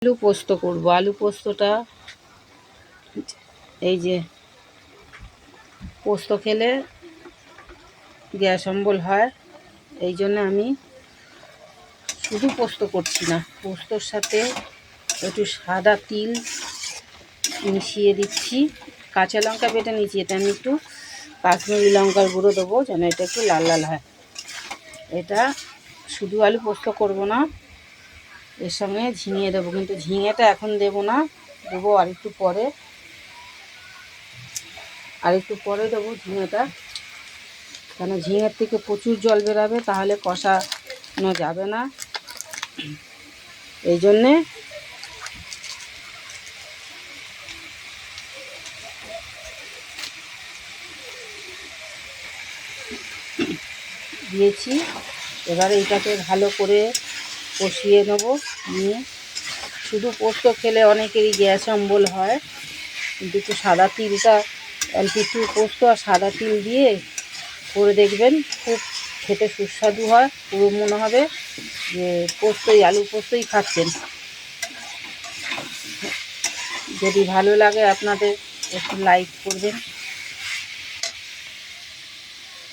আলু পোস্ত করব। আলু পোস্তটা এই যে পোস্ত খেলে গ্যাস অম্বল হয়, এই জন্য আমি শুধু পোস্ত করছি না, পোস্তর সাথে একটু সাদা তিল মিশিয়ে দিচ্ছি। কাঁচা লঙ্কা বেটে নিচ্ছি, এটা আমি একটু কাশ্মীরি লঙ্কার গুঁড়ো দেবো যেন এটা একটু লাল লাল হয়। এটা শুধু আলু পোস্ত করব না, এর সঙ্গে ঝিঙে দেবো, কিন্তু ঝিঙেটা এখন দেবো না, দেবো আরেকটু পরে দেবো ঝিঙেটা, কেন ঝিঙের থেকে প্রচুর জল বেরাবে, তাহলে কষানো যাবে না। এই জন্যে দিয়েছি। এবারে এটাকে ভালো করে কষিয়ে নেব। নিয়ে শুধু পোস্ত খেলে অনেকেরই গ্যাস অম্বল হয়, কিন্তু একটু সাদা তিলটা, অল্প একটু পোস্ত আর সাদা তিল দিয়ে করে দেখবেন, খুব খেতে সুস্বাদু হয়। পুরো মনে হবে যে আলু পোস্তই খাচ্ছেন। যদি ভালো লাগে আপনাদের একটু লাইক করবেন।